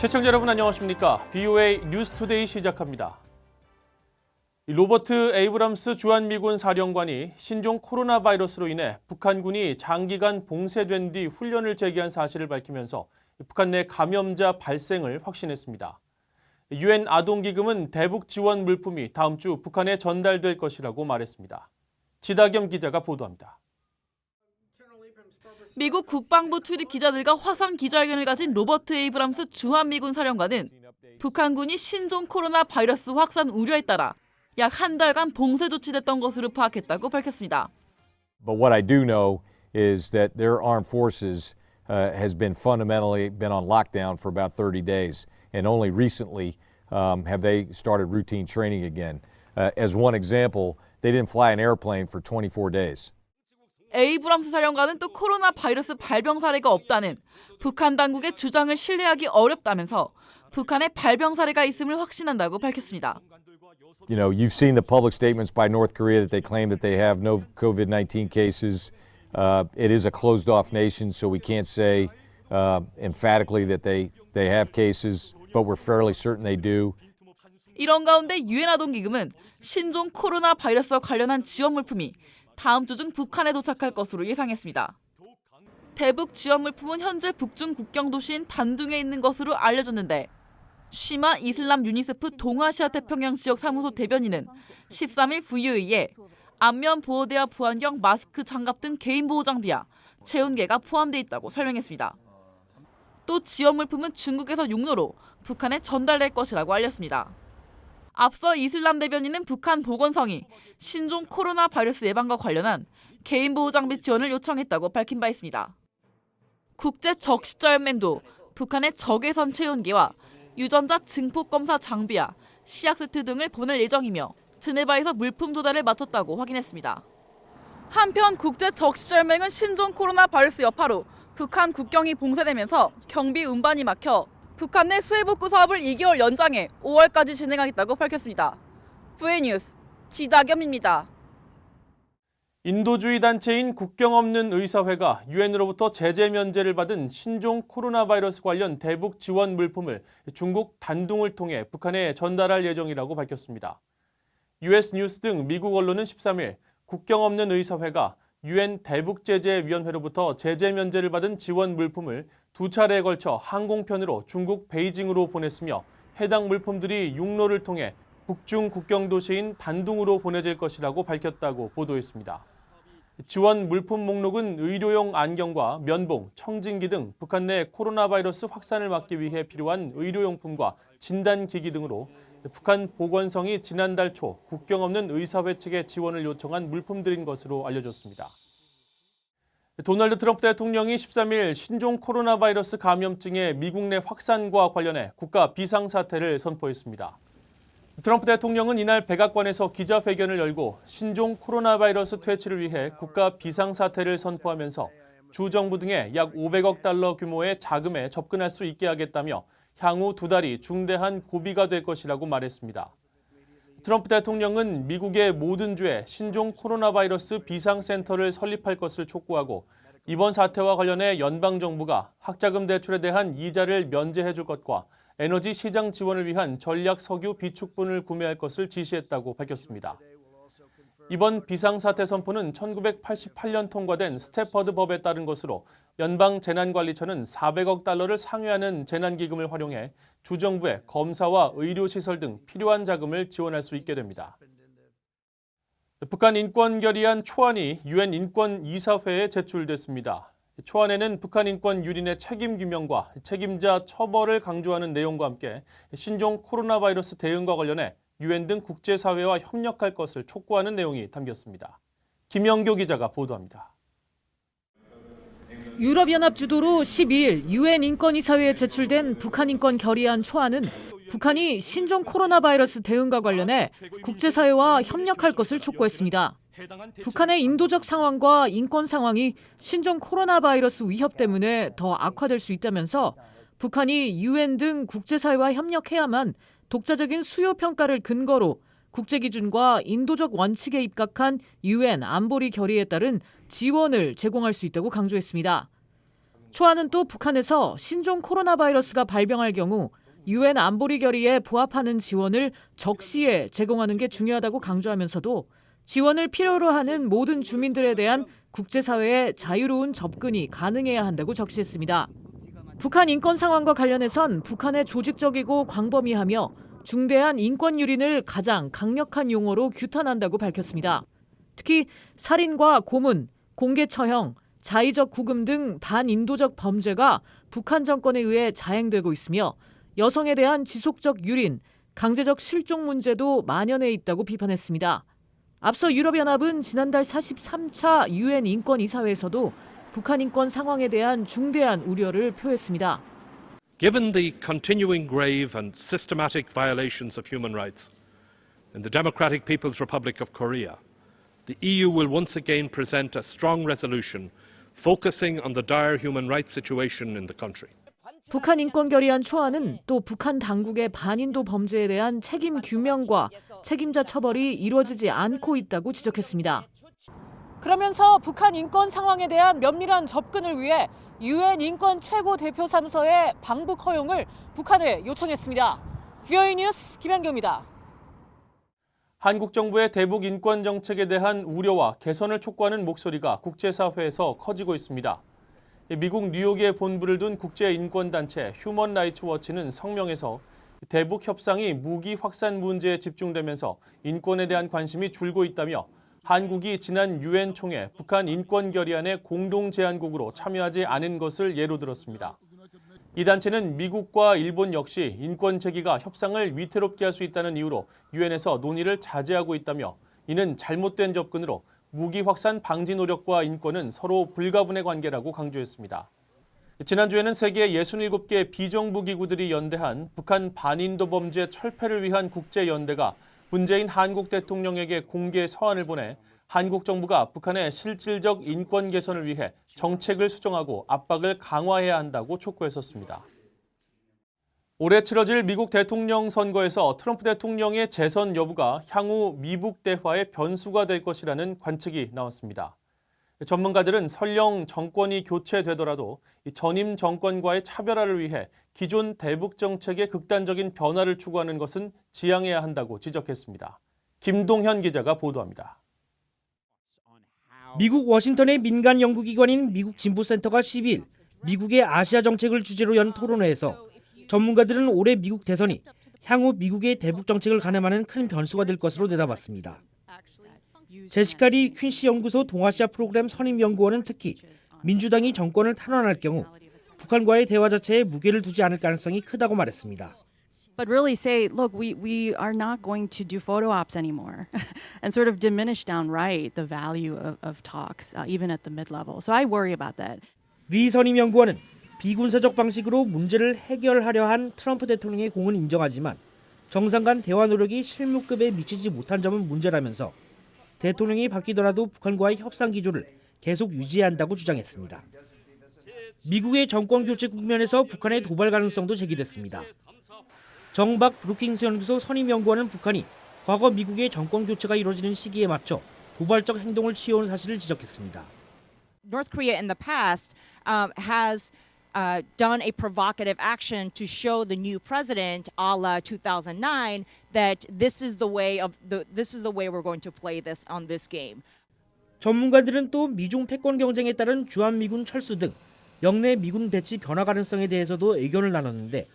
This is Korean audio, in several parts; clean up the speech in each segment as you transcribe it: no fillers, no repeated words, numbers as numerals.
시청자 여러분 안녕하십니까? VOA 뉴스투데이 시작합니다. 로버트 에이브람스 주한미군 사령관이 신종 코로나 바이러스로 인해 북한군이 장기간 봉쇄된 뒤 훈련을 재개한 사실을 밝히면서 북한 내 감염자 발생을 확신했습니다. 유엔 아동기금은 대북 지원 물품이 다음 주 북한에 전달될 것이라고 말했습니다. 지다겸 기자가 보도합니다. 미국 국방부 출입 기자들과 화상 기자회견을 가진 로버트 에이브람스 주한미군 사령관은 북한군이 신종 코로나 바이러스 확산 우려에 따라 약 한 달간 봉쇄 조치됐던 것으로 파악했다고 밝혔습니다. But what I do know is that their armed forces has been fundamentally on lockdown for about 30 days, and only recently have they started routine training again. As one example, they didn't fly an airplane for 24 days. 에이브람스 사령관은 또 코로나 바이러스 발병 사례가 없다는 북한 당국의 주장을 신뢰하기 어렵다면서 북한에 발병 사례가 있음을 확신한다고 밝혔습니다. You know, you've seen the public statements by North Korea that they claim that they have no COVID-19 cases. It is a closed-off nation, so we can't say emphatically that they have cases, but we're fairly certain they do. 이런 가운데 유엔 아동기금은 신종 코로나 바이러스와 관련한 지원 물품이 다음 주 중 북한에 도착할 것으로 예상했습니다. 대북 지원 물품은 현재 북중 국경 도시인 단둥에 있는 것으로 알려졌는데 쉬마 이슬람 유니세프 동아시아 태평양 지역 사무소 대변인은 13일 VOA에 안면 보호대와 보안경, 마스크, 장갑 등 개인 보호 장비와 체온계가 포함돼 있다고 설명했습니다. 또 지원 물품은 중국에서 육로로 북한에 전달될 것이라고 알렸습니다. 앞서 이슬람 대변인은 북한 보건성이 신종 코로나 바이러스 예방과 관련한 개인 보호 장비 지원을 요청했다고 밝힌 바 있습니다. 국제 적십자연맹도 북한에 적외선 체온계와 유전자 증폭 검사 장비와 시약 세트 등을 보낼 예정이며 드네바에서 물품 조달을 마쳤다고 확인했습니다. 한편 국제 적십자연맹은 신종 코로나 바이러스 여파로 북한 국경이 봉쇄되면서 경비 운반이 막혀 북한 내 수해 복구 사업을 2개월 연장해 5월까지 진행하겠다고 밝혔습니다. VOA 뉴스 지다겸입니다. 인도주의 단체인 국경 없는 의사회가 유엔으로부터 제재 면제를 받은 신종 코로나 바이러스 관련 대북 지원 물품을 중국 단둥을 통해 북한에 전달할 예정이라고 밝혔습니다. US 뉴스 등 미국 언론은 13일 국경 없는 의사회가 유엔 대북제재위원회로부터 제재 면제를 받은 지원 물품을 두 차례에 걸쳐 항공편으로 중국 베이징으로 보냈으며 해당 물품들이 육로를 통해 북중 국경 도시인 단둥으로 보내질 것이라고 밝혔다고 보도했습니다. 지원 물품 목록은 의료용 안경과 면봉, 청진기 등 북한 내 코로나 바이러스 확산을 막기 위해 필요한 의료용품과 진단기기 등으로 북한 보건성이 지난달 초 국경 없는 의사회 측에 지원을 요청한 물품들인 것으로 알려졌습니다. 도널드 트럼프 대통령이 13일 신종 코로나 바이러스 감염증의 미국 내 확산과 관련해 국가 비상사태를 선포했습니다. 트럼프 대통령은 이날 백악관에서 기자회견을 열고 신종 코로나 바이러스 퇴치를 위해 국가 비상사태를 선포하면서 주 정부 등에 약 500억 달러 규모의 자금에 접근할 수 있게 하겠다며 향후 2달이 중대한 고비가 될 것이라고 말했습니다. 트럼프 대통령은 미국의 모든 주에 신종 코로나 바이러스 비상센터를 설립할 것을 촉구하고 이번 사태와 관련해 연방정부가 학자금 대출에 대한 이자를 면제해 줄 것과 에너지 시장 지원을 위한 전략 석유 비축분을 구매할 것을 지시했다고 밝혔습니다. 이번 비상사태 선포는 1988년 통과된 스태퍼드 법에 따른 것으로 연방재난관리처는 400억 달러를 상회하는 재난기금을 활용해 주정부의 검사와 의료시설 등 필요한 자금을 지원할 수 있게 됩니다. 북한 인권 결의안 초안이 유엔 인권이사회에 제출됐습니다. 초안에는 북한 인권 유린의 책임 규명과 책임자 처벌을 강조하는 내용과 함께 신종 코로나 바이러스 대응과 관련해 유엔 등 국제사회와 협력할 것을 촉구하는 내용이 담겼습니다. 김영교 기자가 보도합니다. 유럽연합 주도로 12일 유엔 인권이사회에 제출된 북한 인권 결의안 초안은 북한이 신종 코로나 바이러스 대응과 관련해 국제사회와 협력할 것을 촉구했습니다. 북한의 인도적 상황과 인권 상황이 신종 코로나 바이러스 위협 때문에 더 악화될 수 있다면서 북한이 유엔 등 국제사회와 협력해야만 독자적인 수요 평가를 근거로 국제기준과 인도적 원칙에 입각한 유엔 안보리 결의에 따른 지원을 제공할 수 있다고 강조했습니다. 초안은 또 북한에서 신종 코로나 바이러스가 발병할 경우 유엔 안보리 결의에 부합하는 지원을 적시에 제공하는 게 중요하다고 강조하면서도 지원을 필요로 하는 모든 주민들에 대한 국제사회의 자유로운 접근이 가능해야 한다고 적시했습니다. 북한 인권 상황과 관련해선 북한의 조직적이고 광범위하며 중대한 인권 유린을 가장 강력한 용어로 규탄한다고 밝혔습니다. 특히 살인과 고문, 공개 처형, 자의적 구금 등 반인도적 범죄가 북한 정권에 의해 자행되고 있으며 여성에 대한 지속적 유린, 강제적 실종 문제도 만연해 있다고 비판했습니다. 앞서 유럽연합은 지난달 43차 유엔 인권이사회에서도 북한 인권 상황에 대한 중대한 우려를 표했습니다. Given the continuing grave and systematic violations of human rights in the Democratic People's Republic of Korea, the EU will once again present a strong resolution focusing on the dire human rights situation in the country. 북한 인권 결의안 초안은 또 북한 당국의 반인도 범죄에 대한 책임 규명과 책임자 처벌이 이루어지지 않고 있다고 지적했습니다. 그러면서 북한 인권 상황에 대한 면밀한 접근을 위해 유엔 인권 최고 대표 사무소의 방북 허용을 북한에 요청했습니다. VOA 뉴스 김현경입니다. 한국 정부의 대북 인권 정책에 대한 우려와 개선을 촉구하는 목소리가 국제사회에서 커지고 있습니다. 미국 뉴욕에 본부를 둔 국제인권단체 휴먼 라이츠 워치는 성명에서 대북 협상이 무기 확산 문제에 집중되면서 인권에 대한 관심이 줄고 있다며 한국이 지난 유엔 총회 북한 인권 결의안의 공동 제안국으로 참여하지 않은 것을 예로 들었습니다. 이 단체는 미국과 일본 역시 인권 제기가 협상을 위태롭게 할 수 있다는 이유로 유엔에서 논의를 자제하고 있다며 이는 잘못된 접근으로 무기 확산 방지 노력과 인권은 서로 불가분의 관계라고 강조했습니다. 지난주에는 세계 67개 비정부 기구들이 연대한 북한 반인도 범죄 철폐를 위한 국제연대가 문재인 한국 대통령에게 공개 서한을 보내 한국 정부가 북한의 실질적 인권 개선을 위해 정책을 수정하고 압박을 강화해야 한다고 촉구했었습니다. 올해 치러질 미국 대통령 선거에서 트럼프 대통령의 재선 여부가 향후 미북 대화의 변수가 될 것이라는 관측이 나왔습니다. 전문가들은 설령 정권이 교체되더라도 전임 정권과의 차별화를 위해 기존 대북 정책의 극단적인 변화를 추구하는 것은 지양해야 한다고 지적했습니다. 김동현 기자가 보도합니다. 미국 워싱턴의 민간 연구기관인 미국 진보센터가 12일 미국의 아시아 정책을 주제로 연 토론회에서 전문가들은 올해 미국 대선이 향후 미국의 대북 정책을 가늠하는 큰 변수가 될 것으로 내다봤습니다. 제시카 리 퀸시 연구소 동아시아 프로그램 선임연구원은 특히 민주당이 정권을 탈환할 경우 북한과의 대화 자체에 무게를 두지 않을 가능성이 크다고 말했습니다. But really say, look, we are not going to do photo ops anymore and sort of diminish downright the value of talks, even at the mid-level. So I worry about that. 리 선임연구원은 비군사적 방식으로 문제를 해결하려 한 트럼프 대통령의 공은 인정하지만 정상 간 대화 노력이 실무급에 미치지 못한 점은 문제라면서 대통령이 바뀌더라도 북한과의 협상 기조를 계속 유지해야 한다고 주장했습니다. 미국의 정권 교체 국면에서 북한의 도발 가능성도 제기됐습니다. 정박 브루킹스 연구소 선임연구원은 북한이 과거 미국의 정권 교체가 이루어지는 시기에 맞춰 도발적 행동을 취해온 사실을 지적했습니다. North Korea in the past has done a provocative action to show the new president, a la 2009, that this is the way we're going to play this on this game. 전문가들은 또 미중 패권 경쟁에 따른 주한미군 철수 등 영내 미군 배치 변화 가능성에 대해서도 의견을 나눴는데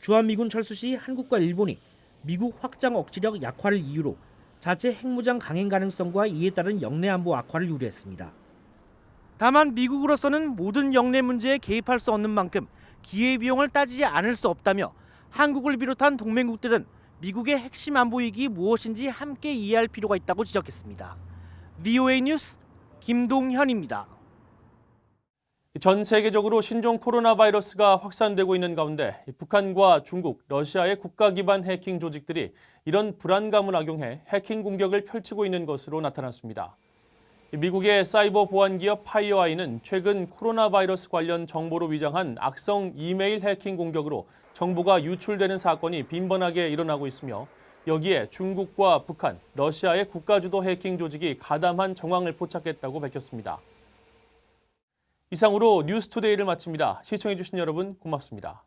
주한미군 철수 시 한국과 일본이 미국 확장 억지력 약화를 이유로 자체 핵무장 강행 가능성과 이에 따른 영내 안보 악화를 우려했습니다. 다만 미국으로서는 모든 영내 문제에 개입할 수 없는 만큼 기회비용을 따지지 않을 수 없다며 한국을 비롯한 동맹국들은 미국의 핵심 안보 위기 무엇인지 함께 이해할 필요가 있다고 지적했습니다. VOA 뉴스 김동현입니다. 전 세계적으로 신종 코로나 바이러스가 확산되고 있는 가운데 북한과 중국, 러시아의 국가 기반 해킹 조직들이 이런 불안감을 악용해 해킹 공격을 펼치고 있는 것으로 나타났습니다. 미국의 사이버 보안 기업 파이어아이는 최근 코로나 바이러스 관련 정보로 위장한 악성 이메일 해킹 공격으로 정보가 유출되는 사건이 빈번하게 일어나고 있으며 여기에 중국과 북한, 러시아의 국가주도 해킹 조직이 가담한 정황을 포착했다고 밝혔습니다. 이상으로 뉴스투데이를 마칩니다. 시청해주신 여러분 고맙습니다.